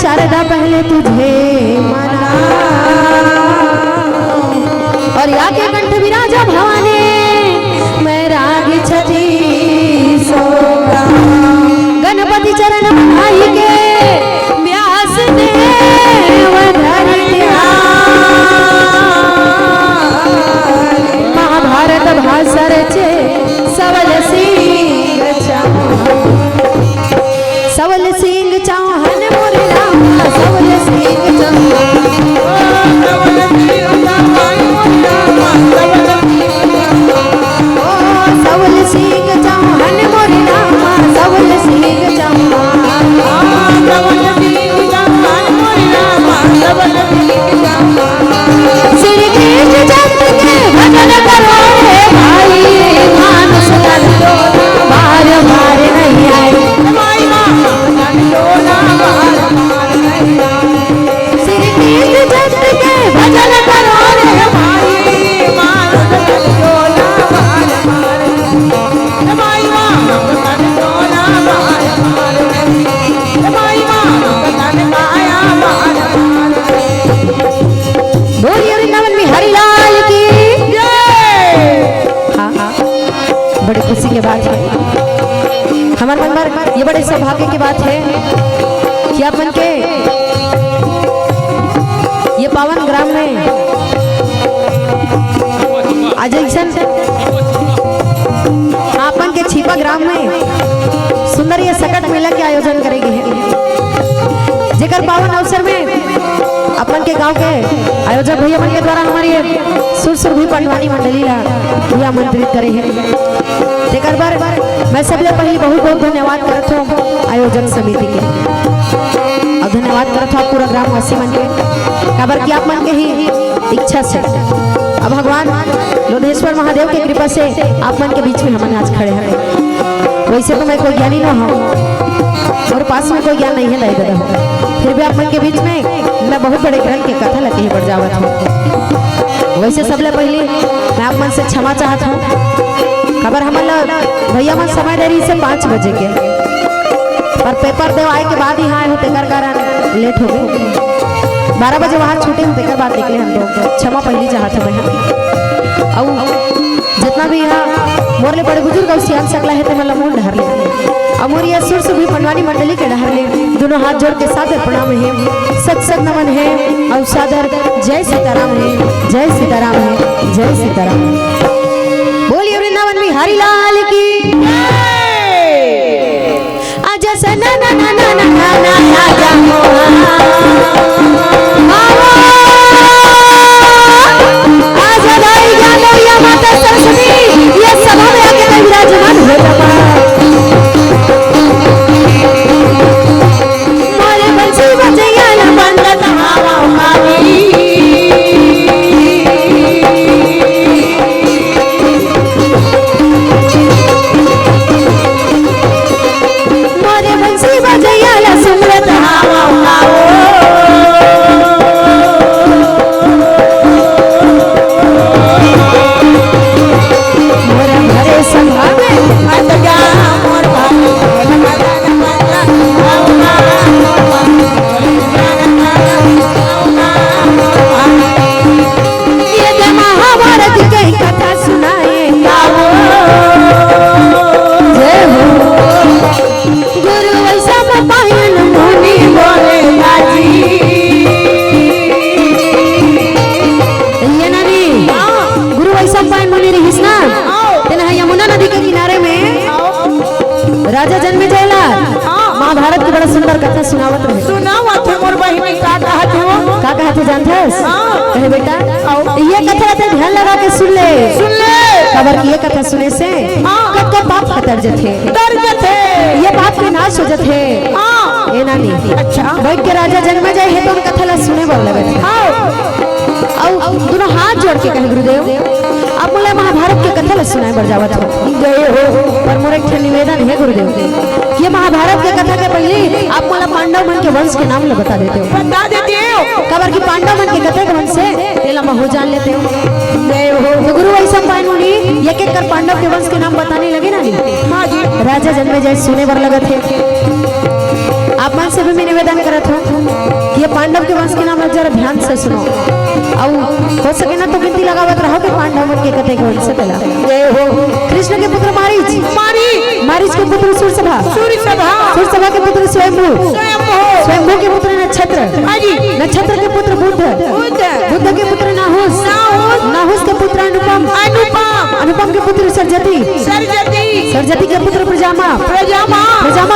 शारदा पहले तुझे मना और या के कंठ विराजा भवानी मैं राग छती सोगा गणपति चरण भाई के व्यास ने वधर दिया महाभारत भाषा रचे सवल सिंह चौहान मोरे राम सवल सिंह सवल सिंह चौहान मोरे राम सवल सिंह श्री कृष्ण जन्म के भजन करो रे भाई मानस तन तो बार बार नहीं आए श्री कृष्ण जन्म के भजन करो रे भाई मानस तन तो बार बोलिए वृंदावन में हरिलाल की जय। हाँ हाँ बड़ी खुशी की बात है हमारे मन पर ये बड़े सौभाग्य की बात है कि अपन के ये पावन ग्राम में आज अपन के छिपा ग्राम में सुंदर ये सकट मेला के आयोजन करेगी है जेकर पावन अवसर में अपन के गांव के आयोजक भैया मन के द्वारा हमारी सुरसुरभी पंडवानी मंडली ला आमंत्रित करे हैं जेकर बार मैं सबले पहले बहुत बहुत धन्यवाद करत हूँ आयोजक समिति के और धन्यवाद करत हूँ पूरा ग्रामवासी मन के काबर कि आप मन के ही इच्छा से अब भगवान लोधेश्वर महादेव की कृपा से आप मन के बीच में हम आज खड़े हैं। वैसे तो मैं कोई ज्ञानी ना हूँ और पास में कोई ज्ञान नहीं है दादा हो फिर भी आप मन के बीच में मैं बहुत बड़े ग्रंथ के कथा लगे ही बढ़ जावत हूँ। वैसे सबले पहले मैं आप मन से क्षमा चाहत हूँ खबर हमारा भैया मन समय देरी से 5 बजे के पर पेपर देव आए के बाद ही आए होते कर कारण लेट हो गए 12 बजे वहाँ छूटे होते कर बाद निकले हम लोग क्षमा पहली चाहत हूँ और जितना भी यहाँ मोरले बड़े बुजुर्ग और सियान सकला है तो मतलब मूल ढहर ले और मोर यह सुर सुभी पंडवानी मंडली के ढहर ले दोनों हाथ जोड़ के सादर प्रणाम है सत सत नमन है और सादर जय सीताराम है जय सीताराम है जय सीताराम बोलिए वृंदावन में हरिलाल की आजा सना ना ना ना ना ना ना आजा आजा दाई जानो या माता सरस्वती ये सभा में आके मैं विराजमान हो जाऊं मोरे बंसी बजैया न बंद तहा यमुना नदी के किनारे में राजा जन्मेजय महाभारत की बड़ा सुंदर कथा सुनावत रहे। सुनावत है मोर बहिनी का कहत हो का कहते जानथस? कहे बेटा ये कथा ते ध्यान लगा के सुन ले खबर की ये कथा सुने से कब कब पाप खतर जथे ये पाप के नाश हो जथे। ए नानी अच्छा बैठ के राजा जन्मेजय है तो उन कथा ला सुने बर लगे औ दोनों हाथ जोड़ के कहे गुरुदेव आप मोला महाभारत के कथा ला सुनाए बर जावत हो जय हो। पर मोर एक निवेदन है गुरुदेव ये महाभारत के कथा के पहले आप मोला पांडव मन के वंश के नाम ला बता देते हो। बता देते हो खबर की पांडव मन के कथे के वंश से तेला हो जान लेते हो। जय हो। तो गुरु ऐसा पाइन मुनि एक एक कर पांडव के वंश के नाम बताने लगे ना हां जी राजा जन्मेजय सुने बर लगे थे। आप मन से भी मैं निवेदन करत हूं कि ये पांडव के वंश के नाम जरा ध्यान से सुनो और हो सके ना तो गिनती लगावत रहो कि पांडव मन के कथे के वंश से पहला जय हो। कृष्ण के पुत्र मारीच के पुत्र सूर्यसभा के पुत्र स्वयंभू के पुत्र नक्षत्र के पुत्र बुद्ध के पुत्र नाहुस के पुत्र अनुपम के पुत्र सरजती के पुत्र प्रजामा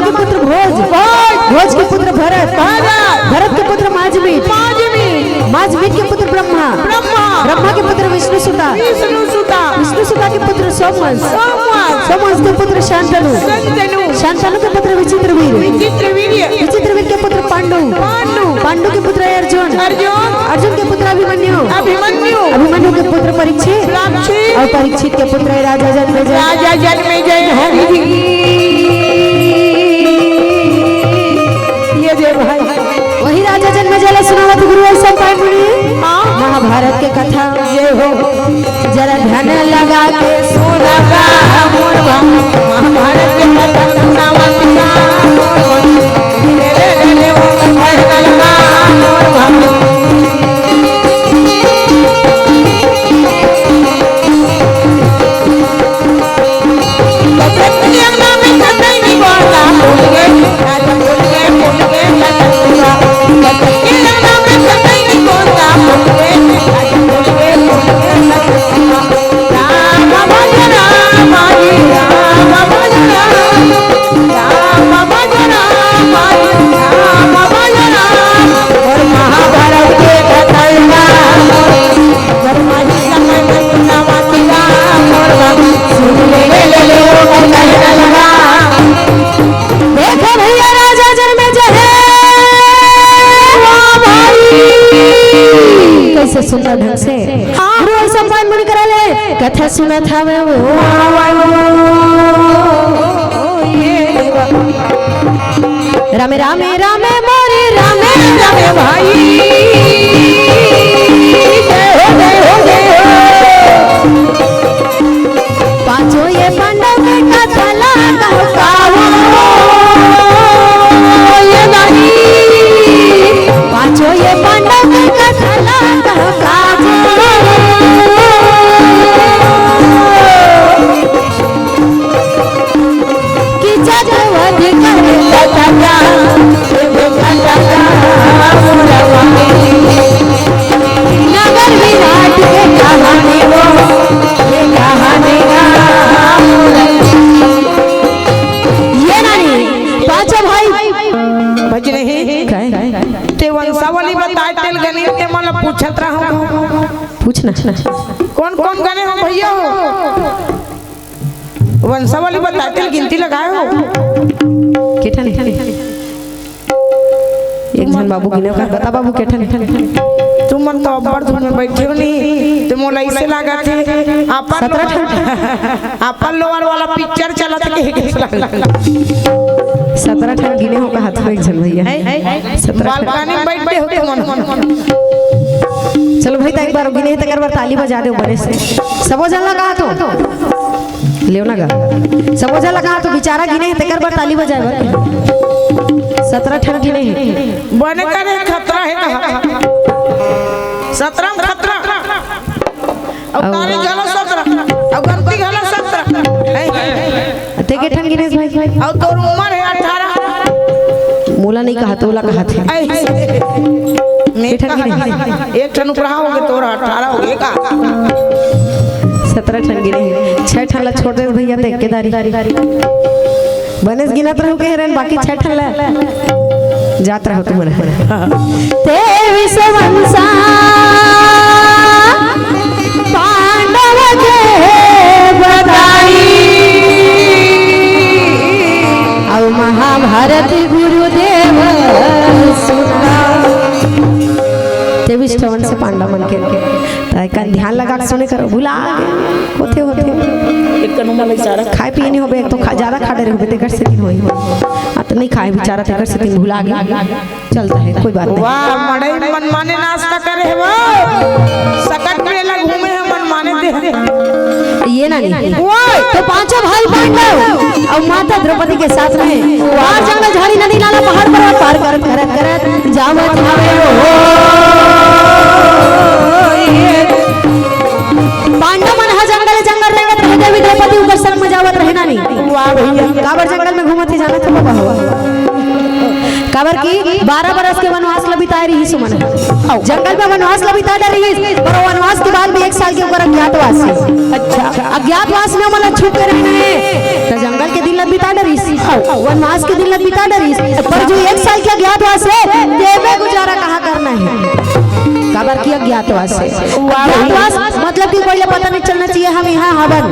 के पुत्र भोज के पुत्र भरत के पुत्र माजमीत के पुत्र ब्रह्मा के पुत्र विष्णुसुता के पुत्र सोमवंश के पुत्र शांतनु के पुत्र विचित्रवीर के पुत्र पांडु के पुत्र अर्जुन के पुत्र अभिमन्यु के पुत्र परीक्षित और परीक्षित के पुत्र राजा जन्मेजय ये दे भाई वही राजा जन्मेजय सुनावत गुरु ऐसा पाए मुनि महाभारत के कथा ये हो जरा ध्यान लगा के सुना महाभारत के कथा सुनावत सुंदर ढंग से गुरु ऐसा पान मुनि करा ले कथा सुना था मैं वो रामे रामे रामे मोरे रामे भाई पांचों ये पांडव के कथा लगा ये नहीं पांचों ये पांडव के कथा लगा नगर विराट के कहानी वो ये कहानी ये नहीं पांचों भाई बज रहे ते वंशावली बताए तेल गने ते मला पूछत रहा पूछना कौन कौन गने हो भैया हो वंशावली बताए तेल गिनती लगाए हो केठन एक जन बाबू गिने का बता बाबू केठन तुम मन तो अब्बर धुन में बैठे हो नहीं तो मोला इसे लगा थे अपन लोअर वाला पिक्चर चला था के 17 ठन गिने हो का हाथ में एक जन भैया 17 बालकनी में बैठे हो तुम चलो भाई एक बार गिने तक बार ताली बजा दो बड़े से सबो जन लगा तो लेओ ना गा सबो जन लगा तो बेचारा गिने तक बार ताली बजाए बर 17 ठन गिने बने करे खतरा है कहा 17 खतरा अब तारे गला 17 अब गलती गला 17 ते के ठन गिने भाई अब तोर उम्र है 18 मूला नहीं कहा तोला कहा थे मैं ठन गिने एक ठन ऊपर होगे तोर 18 होगे का 17 ठन गिने 6 ठन ला छोड़ दे भैया देख के दारी बनेस गिनत रहू के हेरन बाकी 6 ठन ला जात रहो तुम तेवी सवंसा पांडव के बताई अब महाभारत गुरुदेव सुना 23 श्रवण से पांडव मन के का ध्यान लगा के सुने करो भुला होते होते एक कनुमा बेचारा खाए पिए नहीं होबे एक तो ज्यादा खा डे रहबे तेकर से दिन होई आ तो नहीं खाए बेचारा तेकर से दिन भुला गया चलता है कोई बात नहीं। वाह मड़ई मनमाने नाश्ता करे है वो सकट मेला घूमे है मनमाने दे ये ना नहीं तो पांचों भाई पांडव और माता द्रौपदी के साथ रहे बाहर जंगल झाड़ी नदी नाला पहाड़ पर्वत पार करत करत करत जावत हवे हो पांडव मन हा जंगल जंगल रहत रहे देवी द्रौपदी ऊपर संग में जावत रहे ना नहीं। वाह भैया काबर जंगल में घूमत ही जाना था बाबा हो काबर की 12 बरस के वनवास ला बिताए रही सुमन जंगल में वनवास ला बिता रही पर वनवास के बाद भी 1 साल के ऊपर अज्ञातवास है। अच्छा अज्ञातवास में मतलब छुप के रहना है तो जंगल के दिन ला बिता रही वनवास के दिन ला बिता रही पर जो 1 साल के अज्ञातवास है देवे गुजारा कहाँ करना है काबर की अज्ञातवास है। अज्ञातवास मतलब कि कोई पता नहीं चलना चाहिए हम यहाँ हवन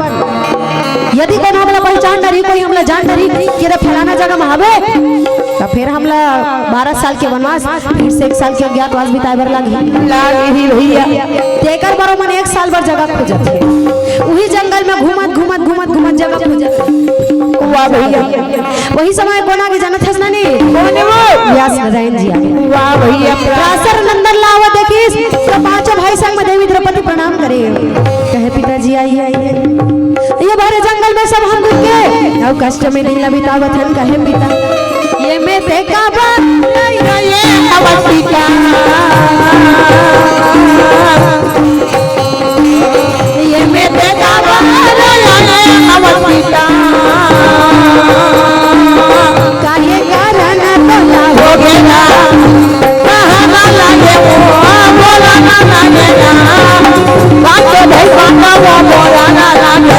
यदि कोई हमला पहचान डरी कोई हमला जान डरी कि रे फलाना जगह में हवे तो फिर हमला 12 साल के वनवास फिर से 1 साल के अज्ञातवास बिताए बर लागी भैया तेकर बरो मन 1 साल भर जगह खोजत है वही जंगल में घूमत घूमत घूमत घूमत जगह खोजत वाह भैया वही समय कोना के जानत हस ना नी कोने वो व्यास नारायण जी वाह भैया प्रासर नंदन लावा देखिस तो पांचों भाई संग में देवी द्रौपदी प्रणाम करे कहे पिताजी आइए ये बारे जंगल में सब हम रुक के और कष्ट में दिन ला बितावत हन कहे पिता ये में देखा बात ये अवत पिता ये में देखा बात अवत पिता काहे कारण बोला हो गया कहां ना लागे वो बोला ना लागे ना बात भाई बाबा वो बोला ना लागे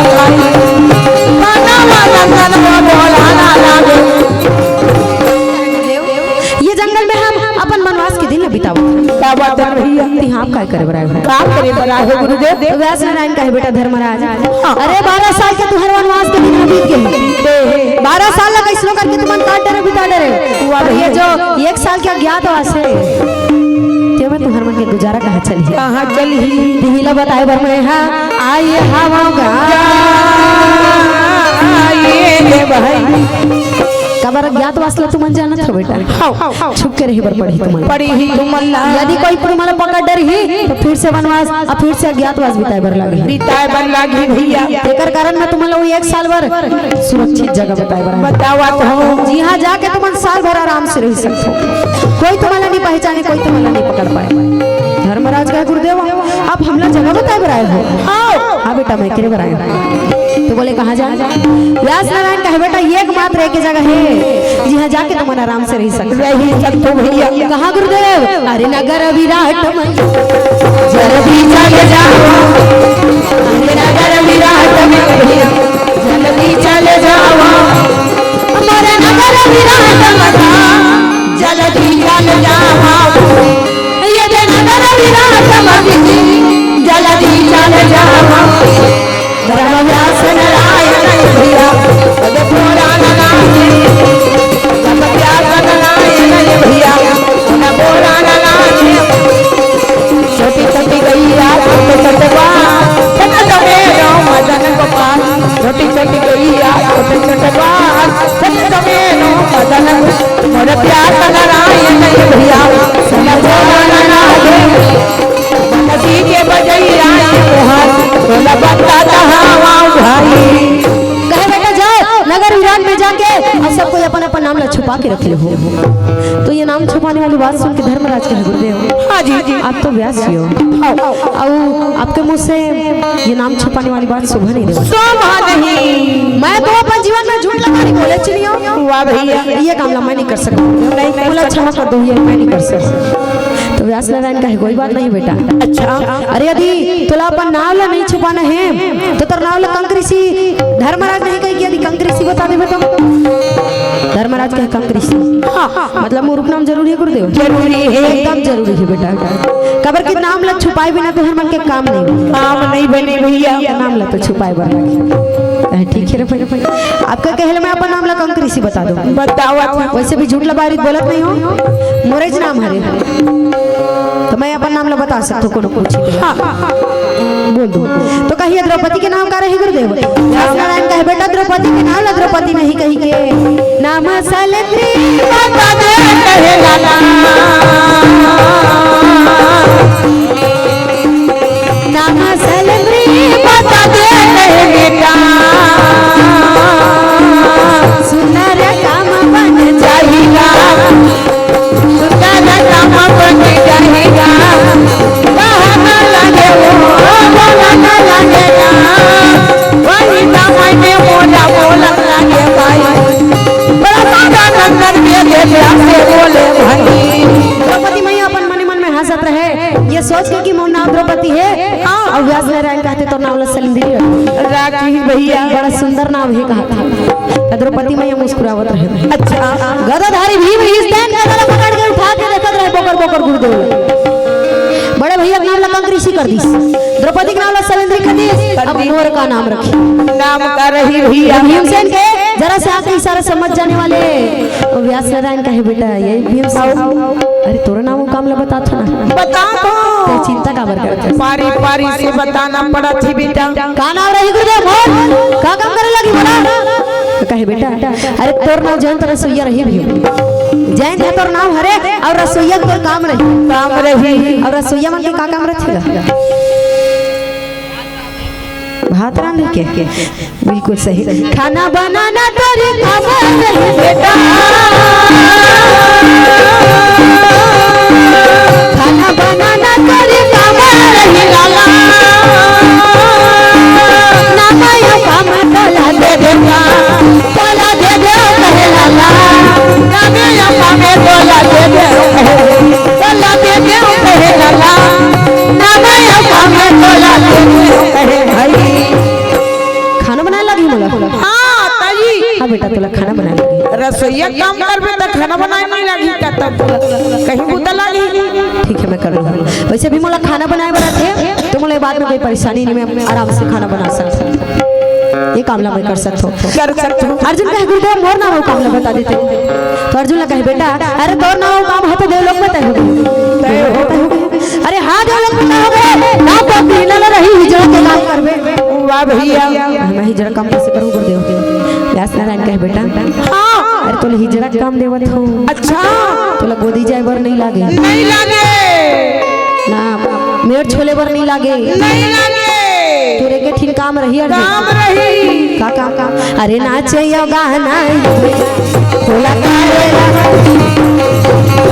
बाबा वाला मन वो बोला ना लागे ये जंगल में हम अपन वनवास के दिन बिताओ क्या बात है भैया यहां काय करे बराए का करे बराए हो गुरुदेव व्यास नारायण कहे बेटा धर्मराज अरे 12 साल के तुहर वनवास के दिन बीत गए 12 साल लगा इसरो करके तुम काट डरे बिता डरे ये जो 1 साल के अज्ञातवास है ते में तुहर मन के गुजारा कहां चली दिहिला बताए बर में हां आइए हवा गा आइए रे भाई कबर अज्ञातवास ला तुम जानत हो बेटा छुप के रही बर पड़ी ही तुम यदि कोई तुमला पकड़ डर ही तो फिर से वनवास और फिर से अज्ञातवास बिताए बर लागी भैया एकर कारण मैं तुमला 1 साल भर सुरक्षित जगह बताए बर बतावत हो जी हां जाके तुम साल भर आराम से रह सकते हो कोई तुम्हाला नहीं पहचाने कोई तुम्हाला नहीं पकड़ पाए धर्मराज का गुरुदेव आप हमला जगह बताए बर आए हो हां बेटा मैं करे बर आए तो बोले कहाँ जा व्यास नारायण कहे बेटा ये एकमात्र एक जगह है जहाँ जाके तुम आराम से रह सकते हो भैया कहाँ गुरुदेव अरे नगर विराट में जल्दी चले जाओ अरे नगर विराट में जल्दी चले जाओ हमारे नगर विराट में जल्दी चले जाओ ये नगर विराट में जल्दी चले जाओ व्यास नारायण भैया बोला नारायण जब व्यास नारायण भैया बोला नारायण छोटी छोटी गैया छोटे छोटे मदन गोपाल छोटी छोटी गैया छोटे छोटे मदन मोर प्यार नारायण भैया बोला नारायण नदी के बजैया बोला बताता भाई कहे बेटा जाओ नगर विराट में जाके और सब कोई अपन अपन नाम ला छुपा के रख ले हो तो ये नाम छुपाने वाली बात सुन के धर्मराज कहे गुरुदेव हां जी आप तो व्यास ही हो और आपके मुंह से ये नाम छुपाने वाली बात शोभा नहीं देती शोभा नहीं मैं तो अपन जीवन में झूठ लगाने बोले चली हूं वाह भैया ये काम ला मैं नहीं कर सकता नहीं बोला क्षमा कर दो ये मैं नहीं कर सकता तो व्यास नारायण कहे कोई बात नहीं बेटा। अच्छा अरे यदि तुला अपन नाव ला नहीं छुपाना है तो तेरा नाव ला कंकऋषि धर्मराज नहीं कही कि यदि कंकऋषि बता दे बेटा। धर्मराज कहे कंकऋषि मतलब मुँह नाम जरूरी है गुरुदेव? जरूरी है, एकदम जरूरी है बेटा। कबर के नाम ला छुपाए बिना तो हर मन के काम नहीं काम नहीं बने भैया। नाम ला तो छुपाए बना ठीक है रे भैया। आपका कहले मैं अपन नाम ला कंकऋषि बता दूं। बताओ वैसे भी झूठ लबारी बोलत नहीं हो, मोरेज नाम हरे तो मैं अपन नाम ला बता सकता हूँ। कोनो पूछी बोल दो तो कहिए द्रौपदी के नाम का रही गुरुदेव? व्यास नारायण कहे बेटा द्रौपदी के नाम ला द्रौपदी नहीं कही के नाम सलत्री बता दे कहे लाला, नाम सलत्री बता दे कहे बेटा, सुंदर काम बन जाएगा सुंदर काम बन जाएगा, कहना लगे वो बोलना लगेगा, वही समय में बोला बोला लगे भाई, बड़ा नंदन के से बोले भाई। द्रौपदी मैया अपन मन मन में हंसत रहे ये सोच के कि मोर नाम द्रौपदी है और व्यास नारायण कहते तो नाम सलिंद्री राजी भैया बड़ा सुंदर नाम है कहा था। द्रौपदी मैया मुस्कुरावत रहे। अच्छा गदाधारी भीम इस दिन गदा पकड़ के उठा के देखत रहे बोकर बोकर गुरुदेव। बड़े भैया के नाम ला कंकऋषि कर दी, द्रौपदी के नाम ला सलिंद्री कर दी, अब मोर का नाम रखी नाम का रही भैया। भीमसेन के जरा से आके इशारा समझ जाने वाले व्यास नारायण कहे बेटा ये भीमसेन अरे तोरा नाम काम ला बता था ना बता ते चिंता का बर करते पारी पारी से बताना पड़ा थी बेटा। का नाम रही गुरुदेव मोर का काम करे लगी बोला तो कहे बेटा अरे तोर नाम जयंत रसोईया रही भी जयंत है तोर नाम हरे और रसोईया तोर काम रही और रसोईया मन के का काम रखेगा? भात रांधे के बिल्कुल सही। खाना बनाना तोरी काम रही बेटा, खाना बनाना तोरी काम रही लाला, नामाया काम तोला दे देगा तोला दे दे कहे लाला, नामाया काम तोला दे दे तोला दे दे कहे लाला, नामाया काम तोला दे दे कहे भाई। खाना बनाने लगी बोला? हाँ ताई हाँ बेटा तोला खाना बनाने लगी। रसोईया काम करबे तो खाना बनाए नहीं लगी का तब कहीं बुता लगी। ठीक है मैं कर लूँगा। वैसे भी मोला खाना बनाए बना थे तो मोला बाद में कोई परेशानी नहीं, मैं आराम से खाना बना सकता हूँ। ये कामला मैं कर सकता हूँ। कर सकते हो। अर्जुन कहे गुरुदेव मोर नाम हो कामला बता देते तो अर्जुन कहे बेटा अरे तोर नाम काम हो तो देव लोग में तय हो अरे हाँ देव लोग में हो गए ना तो पीला ना रही हिजड़ा के काम करबे। वाह भैया मैं हिजड़ा काम कैसे करूँ गुरुदेव? व्यास नारायण कहे बेटा हाँ अरे तोले हिजड़ा काम देवत हो अच्छा तोला गोदी जाए बर नहीं लागे नहीं लगे ना मेर छोले बर नहीं लागे नहीं लगे तोरे के ठीक काम रही अर्जुन काम रही का काम अरे नाचे यो गाना तोला करेला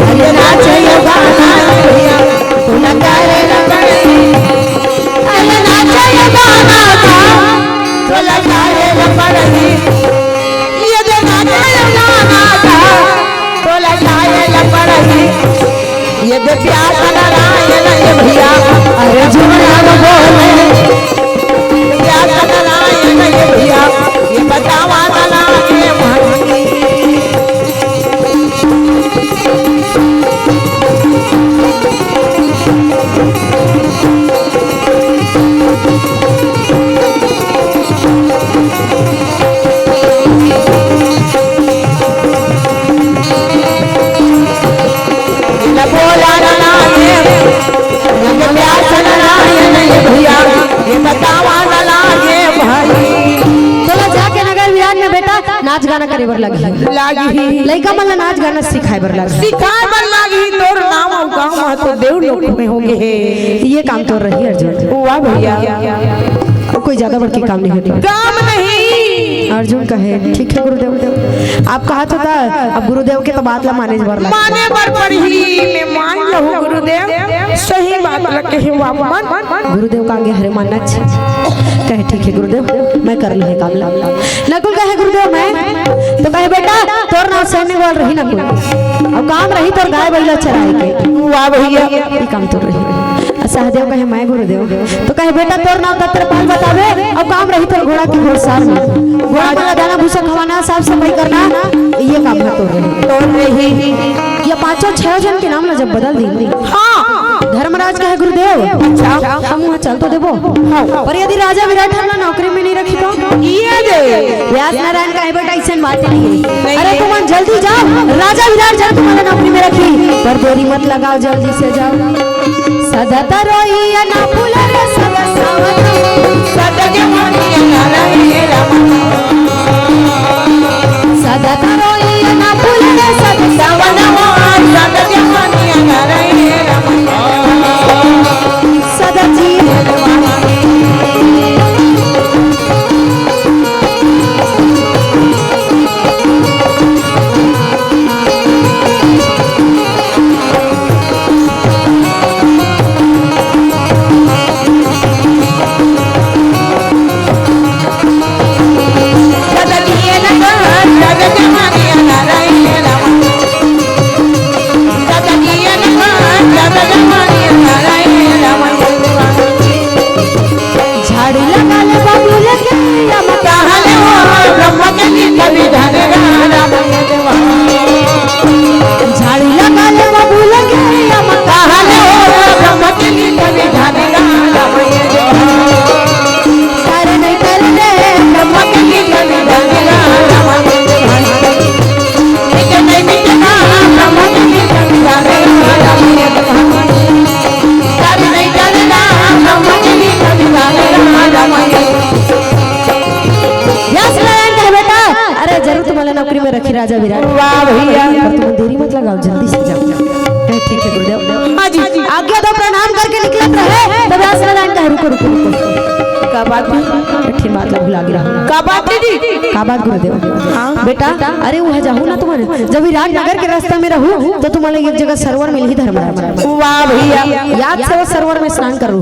अरे नाचे यो गाना तोला करेला अरे नाचे यो गाना तोला करेला पड़ही ये जो नाचे यो गाना तोला करेला पड़ही ये जो प्यार नारायण ये भैया अरे जुमला बोले प्यार नारायण ये भैया ये बतावा नारायण भाई। बोला नारायण ये प्यार नारायण ये भैया ये बतावा नारायण भाई। तोला जाके नगर विराट में बेटा नाच गाना करे बर लगी लागी लइका मन ला नाच गाना सिखाए बर लगी सिखाए बर लागी तोर नाम और गाँव तो देव लोक में होंगे ये काम तो रही अर्जुन। वाह भैया और कोई ज्यादा बड़की काम नहीं होती। काम नहीं अर्जुन कहे ठीक है गुरुदेव आप कहा तो था अब गुरुदेव के तो बात ला माने बर लगी माने बर पढ़ी मैं मान लहू गुरुदेव सही बात लगे है वापन गुरुदेव का आगे हरे मानना कहे ठीक है गुरुदेव मैं कर लूँ काम ला। नकुल कहे गुरुदेव मैं तो कहे बेटा तोर नाम सैन्य बोल रही ना कोई अब काम रही तोर गाय बैला चराए के वाह भैया ये काम तो रही। सहदेव कहे मैं गुरुदेव तो कहे बेटा तोर नाम दत्तरपाल बतावे अब काम रही तोर घोड़ा की घोड़सार में घोड़ा का दाना भूसा खवाना साफ सफाई करना ये काम है तोर रही। ये पांचों छह जन के नाम ना जब बदल दी हाँ धर्मराज कहे गुरुदेव हम वहाँ चल तो देवो पर यदि राजा विराट हमला नौकरी में नहीं रखी तो ये दे व्यास नारायण कहे बेटा ऐसे बात नहीं है। अरे तुम जल्दी जाओ राजा विराट जब तुम्हारे नौकरी में रखी पर देरी मत लगाओ जल्दी से जाओ। सदा तरोई ना फूल रे सदा सावन सदा के मानिया नारायण राम सदा तरोई ना फूल रे सदा सावन सदा के मानिया नारायण राम सदा जी राजा विराट वाह भैया तुम देरी मत लगाओ जल्दी से जाओ। ठीक है गुरुदेव हाँ जी आज्ञा दो प्रणाम करके निकलत रहे तब व्यास नारायण कहे रुको रुको रुको का बात ठीक बात लग भुला गिरा का बात दीदी का बात गुरुदेव हाँ बेटा अरे वहाँ जाऊँ ना तुम्हारे जब विराट नगर के रास्ते में रहूँ तो तुम्हारे एक जगह सरोवर मिल ही धर्मराज वाह भैया याद से वो सरोवर में स्नान करूँ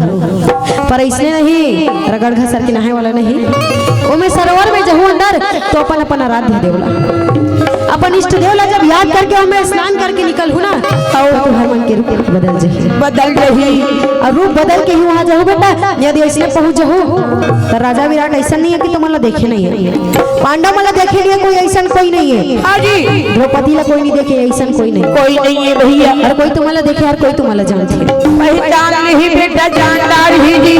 पर इसने नहीं रगड़ घसर के नहाए वाला नहीं वो मैं सरोवर में जाऊँ अंदर तो अपन अपन आराध्य देवला अपन इष्ट देवला जब याद करके मैं स्नान करके निकल हूँ ना तो तुम्हारे मन के रूप बदल जाए बदल रही और रूप बदल के ही वहाँ जाऊँ बेटा यदि ऐसे पहुँच जाऊँ तो राजा विराट ऐसा नहीं है कि तुम मला देखे नहीं है पांडव मला देखे लिए कोई ऐसा कोई नहीं है हाँ जी द्रौपदी ला कोई नहीं देखे ऐसा कोई नहीं कोई नहीं है भैया हर कोई तुम्हारा देखे हर कोई तुम्हारा जानते है पहचान नहीं बेटा जानदार ही जी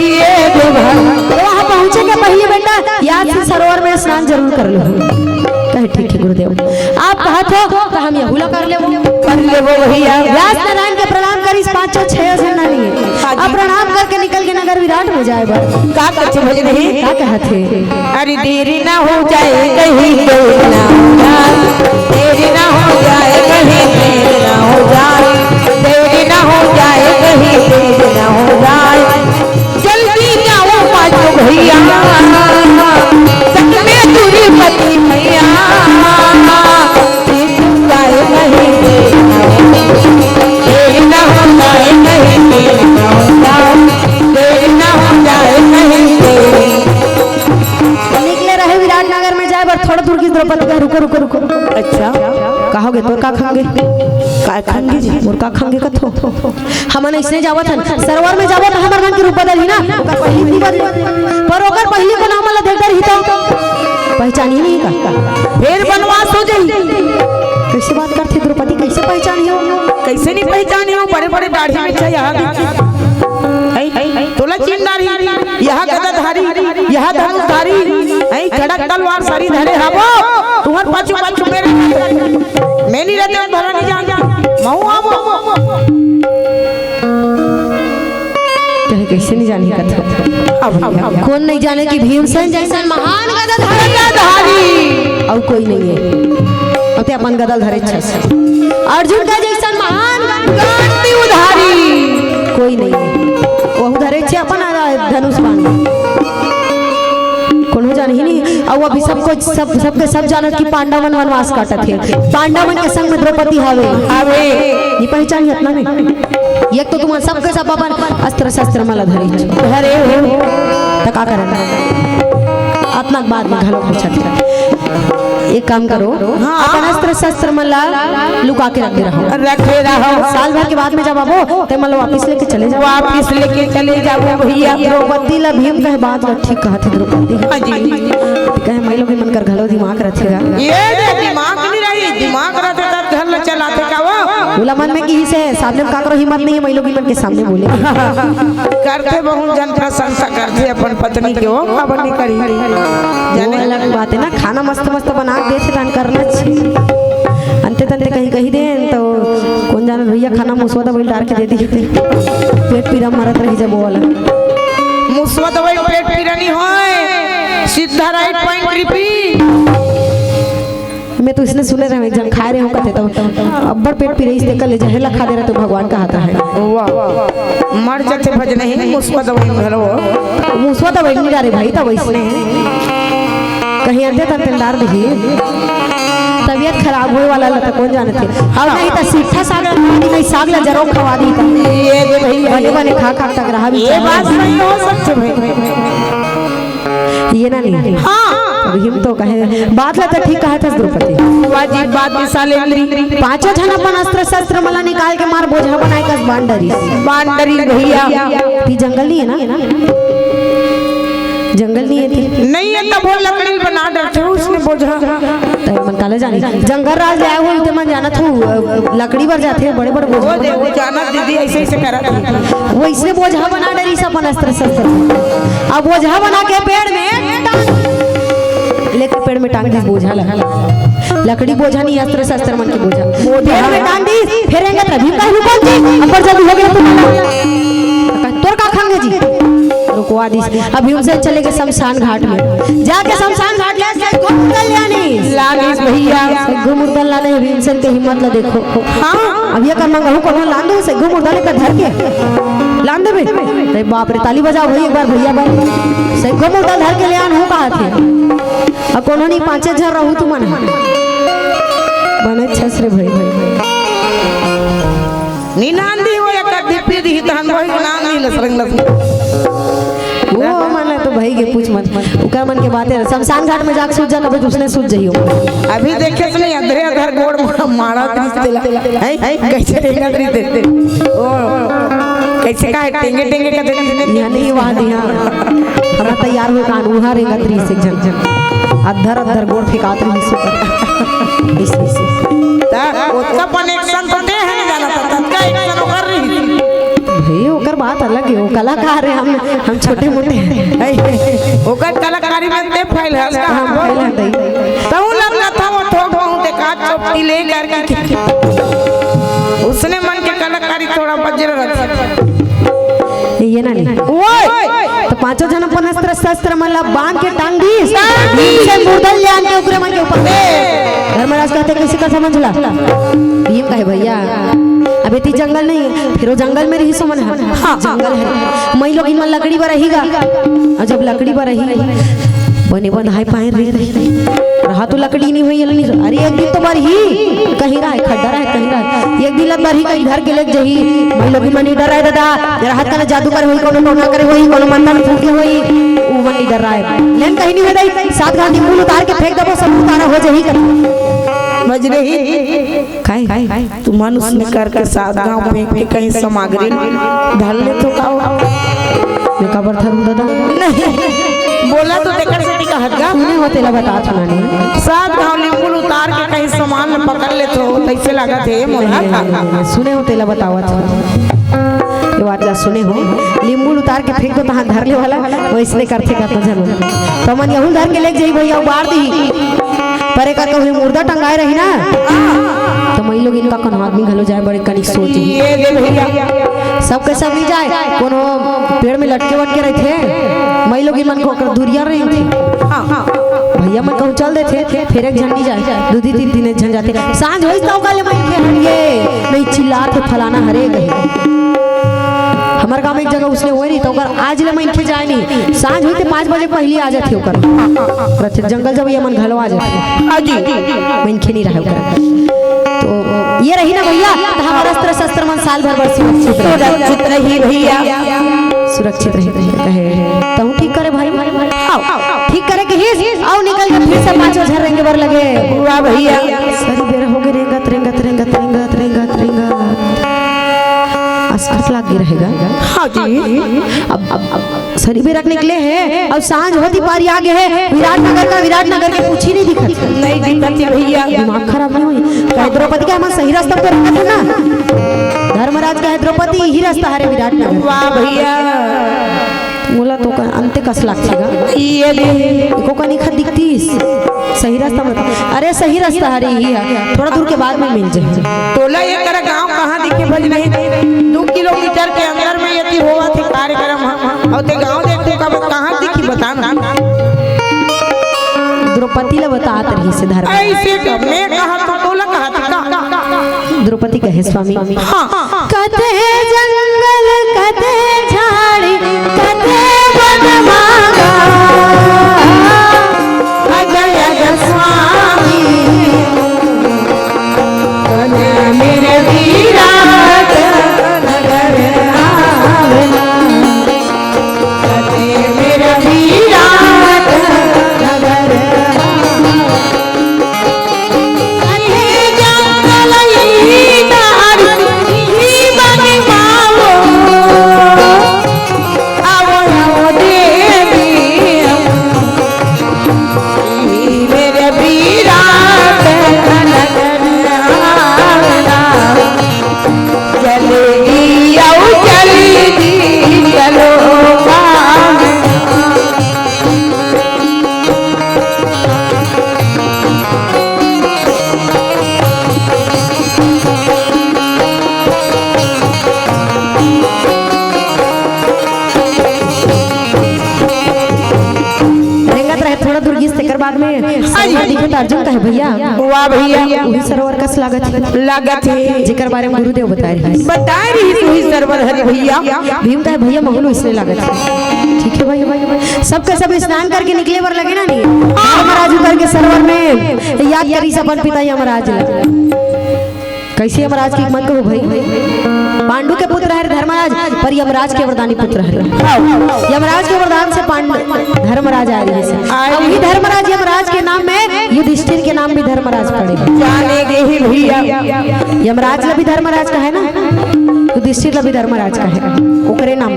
ये तो वहाँ पहुँचे के पहले बेटा याद से सरोवर में स्नान जरूर कर लो कहे ठीक है गुरुदेव आप कहा तो हम यहुला कर ले वो भैया व्यास नारायण के प्रणाम करी पांचों छह झंडा नहीं है अब प्रणाम करके निकल के नगर विराट में जाए का कच्चे भज नहीं क्या कहते अरे देरी ना हो जाए कहीं देर ना हो जाए देरी ना हो जाए कहीं देर ना हो जाए देरी ना हो जाए कहीं देर ना हो जाए जल्दी जाओ पाँचों भैया सच में दूरी पति भैया जाए कहीं देर ना हो जाए कहीं देर ना हो जाए देर ना हो जाए कहीं देर निकले रहे विराट नगर में जाए पर थोड़ा दूर की द्रौपदी का रुको रुको रुको अच्छा कहोगे तो का खाओगे का खाएंगे जी और का खाएंगे कथो हमन इसने जावत हन सरोवर में जावत हमर मन के रूप बदल ही ना ओकर पहली भी बदल पर ओकर पहली को नाम वाला देखकर ही तो पहचान ही नहीं का फिर बनवास हो जाई कैसे बात करते द्रौपदी कैसे पहचानी हो कैसे नहीं पहचानी हो बड़े बड़े दाढ़ी में चाहिए यहाँ तोला चिन्हदारी यहाँ गदाधारी यहाँ धनुषधारी ऐ कड़क तलवार सारी धरे हाबो तुम्हार पाछू पाछू मेरे मैं नहीं रहते भरा नहीं जान मऊ आबो कैसे नहीं जाने कथा कौन नहीं जाने कि भीमसेन जैसा महान गदाधारी और कोई नहीं है अते अपन गदा धरे छे अर्जुन का जैसा महान गांडी उधारी कोई नहीं है वो धरे छे अपन धनुष बाण कोनो जान ही नहीं और अभी सबके सब जानत कि पांडवन वनवास काटत थे पांडवन के संग में द्रौपदी हावे ये पहचान इतना नहीं एक तो तुम सबके सब अपन अस्त्र शस्त्र माला धरे हो त का करे अतना बाद में घलो पूछत एक काम करो, अपन अस्त्र शस्त्र मला लुका के रखे रहो। साल भर के बाद में जब आबो ते मतलब वापस लेके चले जाओ। वापस लेके चले जाओ भैया। द्रौपदी ला भीम कहे बात ला ठीक कहा थे द्रौपदी। हाँ जी। कहे मैं लोग मन कर घलो दिमाग रखेगा। ये दिमाग नहीं रही, दिमाग रहते तब घर ल चलाते का वो। बोला मन में की से सामने में काकरो हिम्मत नहीं है मैं लोग मन के सामने बोले। करते बहुत जन प्रशंसा करते अपन पत्नी के वो खबर नहीं करी। जाने अलग बात है ना, खाना मस्त मस्त बना के देते तन करना चाहिए। अंते तंते कहीं कहीं दे तो कौन जाने भैया खाना मुसवा दवाई डाल के दे दी पेट पीरा मरत रही जब वो वाला मुसवा दवाई पेट पीरा नहीं होए, सीधा राइट पॉइंट रिपीट। मैं तो इसने सुने रहे जन खा रहे हो कहते तो अब्बड़ पेट पी रही इसने कल जहला खा दे रहा तो भगवान का हाथा है। वाह मर जाते भज नहीं मुसवा दवाई घरो मुसवा दवाई नहीं डाले भाई तब इसने कहीं अंधे तंतेदार देखी तबीयत खराब होए वाला लता कौन जाने थे। अब नहीं तो सीठा साग नहीं साग ला जरूर खवा दी था। ये भैया बने बने खा खा तक रहा भी ये बात नहीं हो सकती भाई। ये ना नहीं हाँ भीम तो कहे बात ला तो ठीक कहा था द्रौपदी। वाजिब बात सालेंद्री पांचों जन अपन अस्त्र शस्त्र मला निकाल के मार बोझा बनाए कस बांडरी भैया। ती जंगल नहीं है ना, जंगल नहीं है थी नहीं है तब वो लकड़ी बना डरते हो उसने बोझा तो मन काले जानी जंगल राज आए हो तो मन जाना तू लकड़ी पर जाते बड़े बड़े बोझा वो जाना दीदी ऐसे ऐसे करा वो इसने बोझा बना डरी सब अपन अस्त्र शस्त्र। अब बोझा बना के पेड़ में लेकर पेड़ में टांग दी बोझा लगा लकड़ी बोझा नहीं अस्त्र शस्त्र मन की बोझा पेड़ में टांग दी फेरेंगे तभी का हुकम जी अंबर जल्दी हो गया तुम्हारा तोर का खांगे जी रुकवा दी। अभी उनसे चले गए शमशान घाट में जाके शमशान घाट ले से घुमुरदल लानी भैया घुमुरदल लाने भीमसेन के हिम्मत ला देखो। हाँ अब ये कर मंगहू कोनो लांदे से घुमुरदल का धर के लांदे में अरे बाप रे ताली बजाओ भाई एक बार भैया बार से घुमुरदल धर के ले आन हो कहा थे अब कोनो नहीं 5000 रहू तू मन बने छस रे भाई निनांदी हो या कभी पे दी तहन वही नाम नहीं लसरंग लस वो माने तो भाई के पूछ मत उकर मन के बातें शमशान घाट में जाके सूझ जा कभी उसने सूझ जइयो। अभी देखे से नहीं अंधेरे अंधर गोड़ मारा दिसते है कैसे टेंगा देते ओ कैसे का टेंगे टेंगे का देते यहाँ नहीं वहाँ दिया हम तैयार हुए कान वहाँ रेंगा त्रीस से जन अधर अधर गोड़ फेंकात रही सुपर इस ता उसका कनेक्शन तो दे है जाना था तत्का एक्शन कर रही भाई ओकर बात अलग है वो कलाकार है हम छोटे मोटे हैं ओकर कलाकारी में दे फाइल है उसका हम पहले दई तऊ लगना था वो ठोक बहुत एक हाथ चोटी ले करके उसने मन के कलाकारी थोड़ा बजर रखा ये ना नहीं तो पांचों जन अपन अस्त्र शस्त्र मला बांध के टांग दी से मुर्दल ले आके ऊपर मन के ऊपर धर्मराज कहते किसी का समझ ला भीम कहे भैया अबे ती जंगल नहीं है फिर वो जंगल में रही सुमन है जंगल है मैं लोग इन लकड़ी पर रहेगा और जब लकड़ी पर रही बने बन हाई पाए रहा तो लकड़ी नहीं हुई नहीं अरे एक दिन तो बार ही कहीं रहा है खड्डा रहा है कहीं रहा है एक दिन बार ही कहीं घर के लेके जही मैं लोग मन डर रहा है दादा राहत का जादू कर होई कोनो टोना करे होई कोनो मंदन फूके होई वो मन डर रहा है लेकिन कहीं नहीं होई सात गांधी मूल उतार के फेंक दबो सब उतारा हो जही कर समझ रही खाए तू मनुष्य में कर साथ गांव में के कहीं सामग्री ढल ले तो का मैं कबर था दादा नहीं बोला तो देखकर से का हटगा सुने होते ला बता सुनाने साथ गांव लिंबू उतार के कहीं सामान में पकड़ ले तो कैसे लगा थे मोला सुने होते ला बतावा ये बात जा सुने हो नींबू उतार के फेंक दो तहां धरले वाला वैसने करते का तो जरूर तो मन यहू धर के लेके जाई भैया बार दी परे का तो मुर्दा टंगाए रही ना तो मैं लोग इनका कौन आदमी घलो जाए बड़े कनिक सोच ये दे भैया सब के सब नहीं जाए कोनो पेड़ में लटके वटके रहे थे मैं लोग मन को दूरिया रही थी भैया मन कहूँ चल देते फिर एक झंडी जाए दो तीन दिन झन जाते सांझ हो तो काले मन के हरिए नहीं चिल्लाते फलाना हरे गए हमारे गांव में एक जगह उसने हुए नहीं तो आज ले मैं जाए नहीं सांझ हुई 5 बजे पहले आ जाती होकर जंगल जब ये मन घलो आ जाते मैं नहीं रहा तो ये रही ना भैया हमारा अस्त्र शस्त्र मन साल भर सुरक्षित रही भैया सुरक्षित रही कहे तो ठीक करे भाई आओ ठीक करे के हिस आओ निकल के फिर से पांचों झरेंगे बर लगे। वाह भैया सरी बेर हो गए रेंगत रेंगत रेंगत रेंगत रेंगत रेंगत अस्पत लग गई रहेगा। हाँ जी अब सरी बेरक निकले हैं अब सांझ होती पारी आगे है विराटनगर के पूछी नहीं दिखत नहीं दिखती भैया। दिमाग खराब नहीं हुई का द्रौपदी का हम सही रास्ता पे रखा था ना धर्मराज का है द्रौपदी ही रास्ता हरे विराटनगर। वाह भैया मोला तो का अंते कस लागेगा ये को का निखत दिखतीस सही रास्ता बता। अरे सही रास्ता हरे ही है थोड़ा दूर के बाद में मिल जाए। टोला ये कर गांव कहां दिखे भज नहीं 2 किलोमीटर के अंदर में यदि होवा थे कार्यक्रम और ते गांव देखो कहां दिखी बता ना। द्रौपदी ला बतात रही से धर्म ऐसे कब मैं कहा तो टोला कहा था द्रौपदी कहे स्वामी हाँ कते जंगल कते झाड़ी कते वन मांगा अजय स्वामी मेरे विराट नगर आवना मेरे विराट नगर अर्जुन का है भैया। वाह भैया वही सरोवर का लागत है जेकर बारे में गुरुदेव बता रही वही सरोवर है भैया। भीम का है भैया महलू इसलिए लागत है। ठीक है भाई सबके सब स्नान करके निकले बर लगे ना नहीं यमराज उतर के सरोवर में याद करी अपन पिता यमराज कैसे यमराज की मन को भाई पांडु के पुत्र है धर्मराज पर यमराज के वरदानी पुत्र है। यमराज के वरदान से धर्मराज आ रही है। वही धर्मराज यमराज के नाम में युधिष्ठिर के नाम भी धर्मराज पड़े जानेंगे ही भैया। यमराज ला भी धर्मराज का है ना युधिष्ठिर ला भी धर्मराज का है ओकरे नाम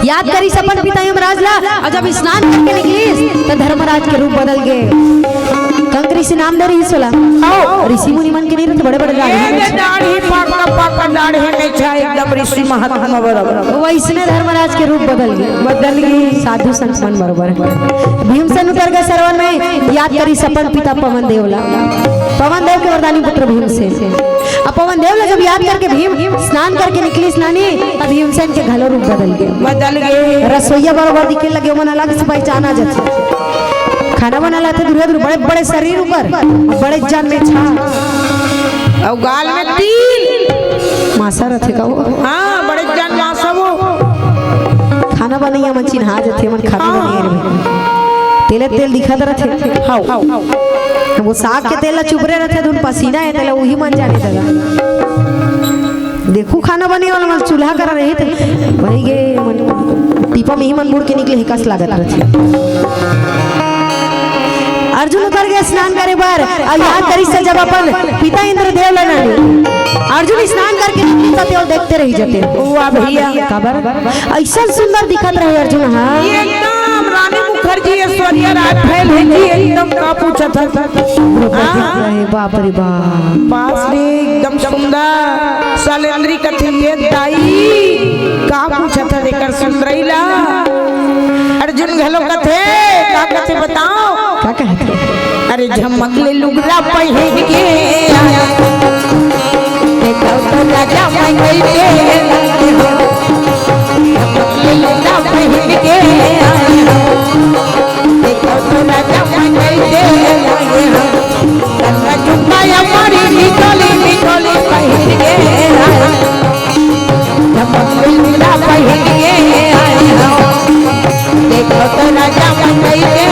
याद करी सपन पिता यमराज ला और जब स्नान करके निकली तो धर्मराज के रूप बदल गए। कंकरी से नाम दे रही सोला ऋषि मुनि मन के नहीं रहते बड़े दाढ़ी पाका दाढ़ी में छा एकदम ऋषि महात्मा बराबर वैसने धर्मराज के रूप बदल गए साधु संत मन बराबर। भीमसेन उतर गए सरोवर में याद करी सपन पिता पवन देव के वरदानी पुत्र भीमसेन। अब पवन देव जब याद करके भीम स्नान करके निकली स्नानी तब भीमसेन के घलो रूप बदल गए। रसोईया बराबर दिखे लगे मन अलग से पहचाना जाते खाना बना लाते दूर बड़े बड़े शरीर ऊपर बड़े जान में छा और गाल में तिल मासा रथे का वो हाँ बड़े जान मासा वो खाना बनैया मन चिन्हा जाते मन खाते नहीं तेल दिखा रहते हाँ वो साग के तेल चुपरे रहते धुन पसीना है तेल वही मन जाने लगा। देखो खाना बने वाला मन चूल्हा करा रहे थे वही गए टीपा में ही मन मुड़ के निकले कस लागत रहती। अर्जुन उतर गए स्नान करे बार अब याद करी से जब अपन पिता इंद्रदेव लड़ने अर्जुन स्नान करके निकलते और देखते रह जाते। वाह भैया खबर ऐसा सुंदर दिखत रहे अर्जुन। हाँ एकदम रानी मुखर्जी ऐश्वर्या राय फैल है एकदम का पूछा था बाप रे बाप पास रे एकदम सुंदर सलेंद्री कथी दाई का पूछा था देकर सुंदरैला अर्जुन घलो कथे का कथे बताओ क्या कहते अरे झमक ले लुगड़ा पहन के देखो तो राजा मैं गई के झमक ले लुगड़ा पहन के देखो तो राजा मैं गई के गंगा झुका हमारी निकली पहन के झमक ले लुगड़ा पहन के देखो तो राजा मैं गई के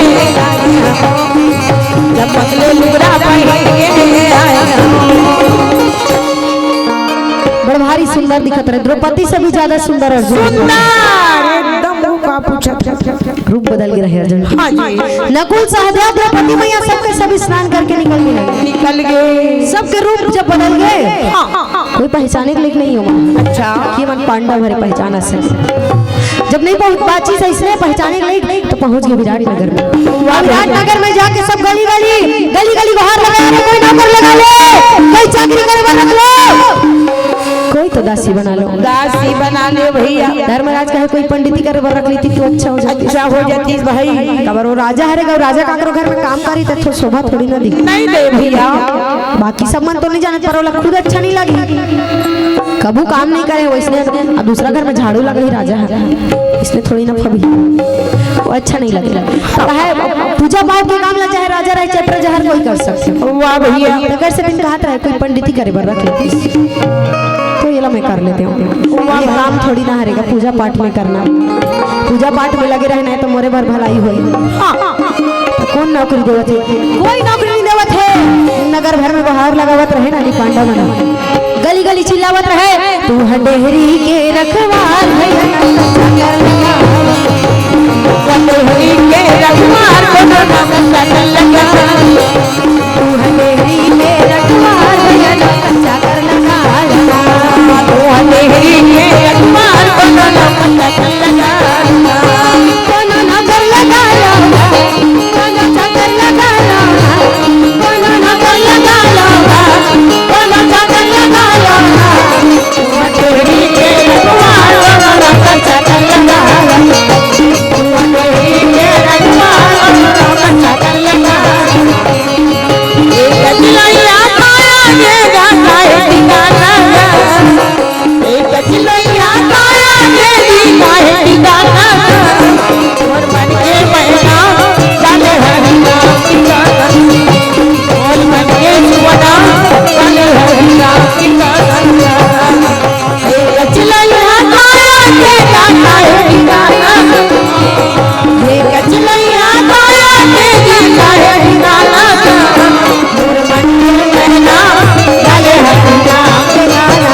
बड़ भारी सुंदर दिखत रहे द्रौपदी से भी ज्यादा सुंदर अर्जुन सुंदर एकदम का पूछा था? रूप बदल गया है अर्जुन। हाँ जी, नकुल सहदेव द्रौपदी मैया सबके सब स्नान करके निकल गए। निकल गए। सबके रूप जब बदल गए कोई पहचाने के लिए नहीं होगा। अच्छा, कि मन पांडव हरे पहचाना से जब नहीं पहुंच बातचीत से इसने पहचाने के लिए तो पहुंच गए विराट नगर में। विराट नगर में जाके सब गली गली गुहार लगा रहे, कोई नौकर लगा ले, कोई चाकरी करे वाला रख लो, कोई तो दासी बना लो। दासी बना ले भैया। धर्मराज कहे कोई पंडिती करे बर रख लेती तो अच्छा हो जाती। अच्छा हो जाती भाई। कबर वो राजा है रे, राजा का करो घर में काम करी तो शोभा थोड़ी ना दिखती। नहीं दे भैया। बाकी सब मन तो नहीं जाने पर वो खुद अच्छा नहीं लगी, कबू काम नहीं करे वो इसने। अब दूसरा घर में झाड़ू लगा ही राजा है, इसने थोड़ी ना फबी, वो अच्छा नहीं लगे। पूजा पाठ के काम ला चाहे राजा रहे चाहे प्रजा हर कोई कर सकते। वाह भैया। नगर से दिन कहा था कोई पंडिती करे बर रख लेती तो ये ला मैं कर लेते हूँ। ये काम थोड़ी ना हरेगा, पूजा पाठ में करना, पूजा पाठ में लगे रहना है तो मोरे भर भलाई हुई। तो कौन नौकरी देवत है? कोई नौकरी नहीं देवत है। नगर भर में बहार लगावत रहे ना पांडव बना, गली गली चिल्लावत रहे तू हडेहरी के रखवार है, हरी के रखवार को नाम लगा, तू हडेहरी के रखवार है, कच्चा कर लगा, तू हरी के रखवार को नाम लगा, कोनो नगर लगा लो, कोनो चक्कर लगा लो, कोनो नगर लगा लो, कोनो चक्कर लगा लो, हरी के रखवार को नाम लगा, हरी के रखवार को नाम लगा। एक चिलैया माया के गाता है ठिकाना, एक चिलैया माया के गाता है ठिकाना, और मन के बहना जाने हरि नाम ठिकाना, और मन के सुवना जाने हरि नाम ठिकाना। एक चिलैया माया के गाता है ठिकाना, एक चिलैया माया के गाता है ठिकाना, और मन के बहना जाने हरि नाम ठिकाना,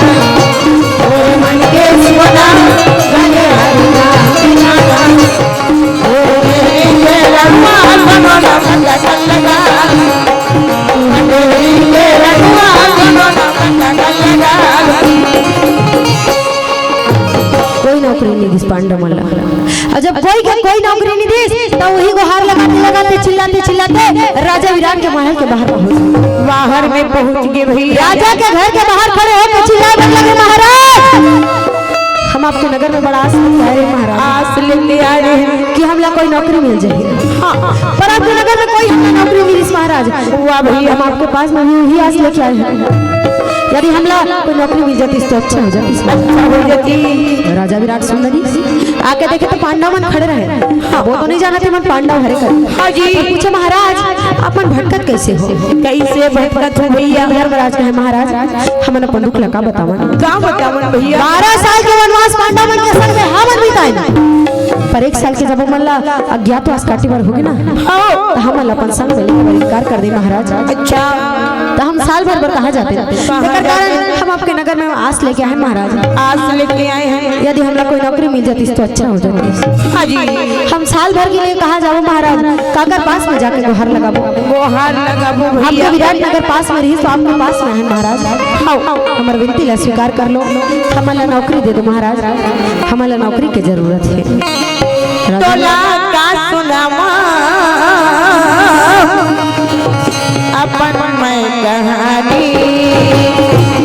और मन के सुवना जाने हरि नाम ठिकाना, और मेरे के रखवार बनोना बंदा कर लगा, मेरे के रखवार बनोना बंदा कर लगा। कोई नौकरी नहीं दिस पांडव मल्ला। और जब कोई नौकरी नहीं दिस तो वही गुहार लगाते लगाते चिल्लाते चिल्लाते राजा विराट के महल के बाहर पहुंच। बाहर में पहुंच गए भैया। राजा के घर के बाहर खड़े होकर चिल्लाने लगे महाराज हम आपके नगर में बड़ा आस लेके आए हैं महाराज, आस लेके आ रहे हैं कि हमला कोई नौकरी मिल जाए। पर आपके नगर में कोई हमें नौकरी मिली महाराज। हुआ भैया। हम आपके पास में ही आस लेके आए हैं, यदि हमला कोई नौकरी मिल जाती तो अच्छा हो जाती। अच्छा हो जाती। राजा विराट सुंदरी आके देखे तो पांडव मन खड़े रहे। वो तो नहीं जाना थे मन पांडव हरे कर। हाँ जी। तो पूछे महाराज आप मन भटकत कैसे हो? कैसे भटकत हो भैया? धर्मराज कहे महाराज हमन अपन दुख लगा बतावन। का बतावन भैया? 12 साल के वनवास पांडव मन के संग में हमन बिताए, पर 1 साल के जब मन ला अज्ञातवास काटे बर होगे ना तो हम अपन संग में लेकर इनकार कर दे महाराज। अच्छा तो हम साल भर कहा जाते जेकर कारण हम आपके नगर में आस लेके आए महाराज। आस लेके आए हैं। यदि हमरा कोई नौकरी मिल जाती तो अच्छा हो जाती। हाँ जी। हम साल भर के लिए कहाँ जाओ महाराज? काकर पास में जाके गुहार लगाबो। गुहार लगाबो आपके भैया। विराट नगर पास में रही तो आपके पास में है महाराज। हमार विनती ला स्वीकार कर लो, हमारा नौकरी दे दो महाराज, हमारा नौकरी की जरूरत है। तोला का सुनावा अपन मैं कहानी,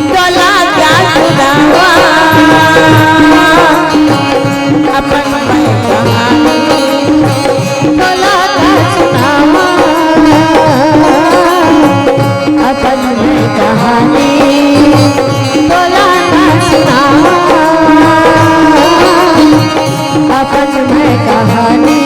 तोला का सुनावा अपन मैं कहानी, तोला का सुनावा अपन मैं कहानी, तोला का सुनावा अपन मैं कहानी।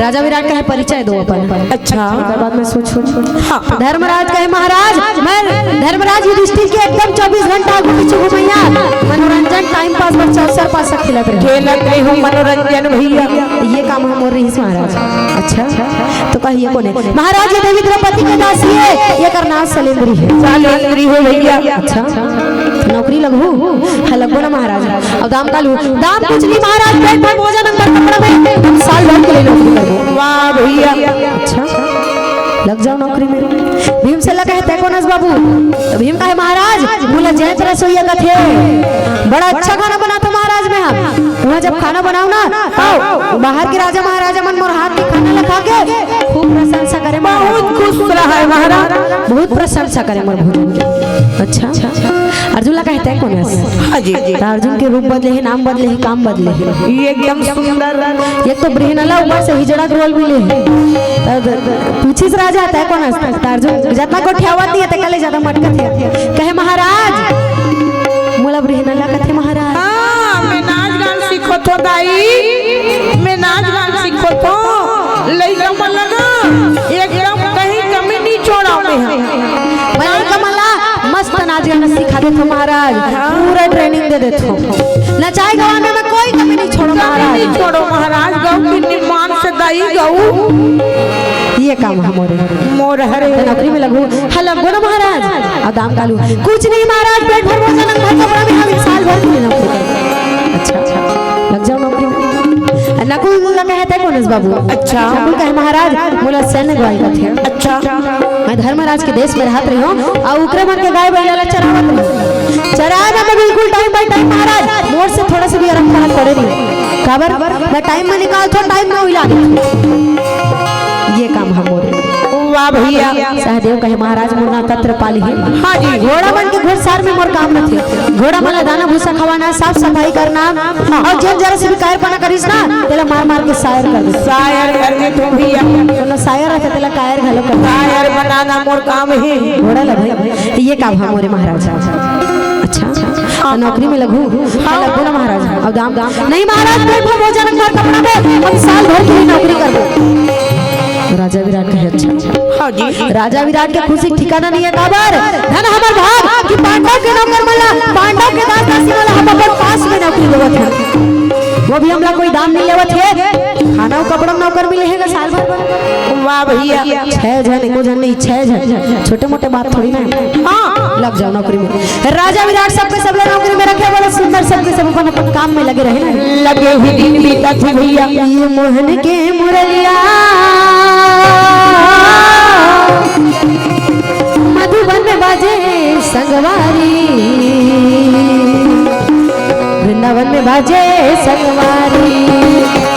राजा विराट का है परिचय दो अपन। अच्छा उसके बाद में सोचो। हाँ धर्मराज कहे महाराज मैं धर्मराज युधिष्ठिर के एकदम 24 घंटा घूमैया मनोरंजन टाइम पास बच्चा अवसर पास खेलत रहे खेलत रही हूँ मनोरंजन भैया। ये काम हम और रही महाराज। अच्छा तो कहिए कौन है महाराज? ये देवी द्रौपदी के दासी है, ये कर नाम सलेंद्री है। सालेंद्री हो भैया। अच्छा नौकरी लगू है लगो ना महाराज। अब दाम का लू दाम कुछ नहीं महाराज, पेट भर भोजन अंदर कपड़ा में हम साल भर के लिए नौकरी करो। वाह भैया। अच्छा लग जाओ नौकरी में। भीम से लगा है तैकोनस बाबू। तो भीम का है महाराज बोला जय रसोईया का थे, बड़ा अच्छा खाना बनाता महाराज में हम। वहाँ जब खाना बनाओ ना आओ बाहर के राजा महाराजा मन मोर हाथ में खाना लगा के खूब प्रशंसा करे, बहुत खुश रहा है महाराज, बहुत प्रशंसा करे मोर भोजन की। अच्छा अर्जुन लगा है तैकोनस। हाँ जी अर्जुन के रूप बदले है, नाम बदले है, काम बदले है। ये एकदम सुंदर। ये तो ब्रहनला ऊपर से हिजड़ा रोल मिले पूछिस राजा तैकोनस अर्जुन जितना को ठेवत नहीं है कले ज्यादा मटकत है। कहे महाराज मोला ब्रहनला कथे महाराज। हाँ मैं नाच गान सीखो तो दाई, मैं नाच गान सीखो तो लइका मन लगा एकदम कहीं कमी नहीं छोड़ा मैं कमला मस्त नाच गाना सिखा देतो महाराज, पूरा ट्रेनिंग दे देतो। नचाई गवाने में कोई कमी नहीं छोड़ो महाराज। नहीं छोड़ो महाराज, गौ के निर्माण से दाई गऊ ये काम हमारे मोर हरे नौकरी में लगू हल लगो ना महाराज। और दाम कालू कुछ नहीं महाराज, पेट भर भोजन अंदर कपड़ा में हम साल भर के लिए नौकरी करें। अच्छा लग जाओ नौकरी में। नकुल मुला कहते हैं कौन बाबू। अच्छा नकुल कहे महाराज मुला सैन्य गवाई का थे। अच्छा मैं धर्मराज के देश में रहत रही हूँ और उकरे मन के गाय बैल चरावत रही। चराना मैं बिल्कुल टाइम बाय टाइम महाराज, मोर से थोड़ा सा भी आराम करना पड़े नहीं। खबर मैं टाइम में निकालता हूँ, टाइम में हिला ये काम हम हो रहे। वाह भैया। सहदेव कहे महाराज मुन्ना तत्र पाली है। हाँ जी घोड़ा बन के घुड़सार में मोर काम न थे। घोड़ा मला दाना भूसा खवाना, साफ सफाई करना और जब जरा से भी कायर पना करिस ना तेला मार मार के शायर कर दे। शायर करने तो भैया तो शायर रहते तेला कायर घलो कर। शायर बनाना मोर काम है। घोड़ा ल भाई ये काम हम मोरे महाराज। अच्छा नौकरी में लगू लगो ना महाराज। अब दाम नहीं महाराज, पेट भर भोजन अंदर कपड़ा में हम साल भर के लिए नौकरी करबो। राजा विराट कहे अच्छा। हाँ जी राजा विराट के खुशी ठिकाना नहीं है। काबर धन हमर भाग कि पांडव के नौकर मला, पांडव के दास दासी वाला हम अपन पास में नौकरी देवत है, वो भी हमला कोई दाम नहीं लेवत है। खाना और कपड़ा नौकर मिले है साल भर। वाह भैया। 6 जन एको जन नहीं 6 जन, छोटे मोटे बात थोड़ी ना। हाँ लग जाओ नौकरी में। राजा विराट सबके सब लोग नौकरी में रखे, बड़ा सुंदर सबके सब अपन अपन काम में लगे रहे ना। लगे हुए दिन बीता थे भैया। ये मोहन के मुरलिया मधुबन में बाजे संगवारी, वृंदावन में बाजे संगवारी।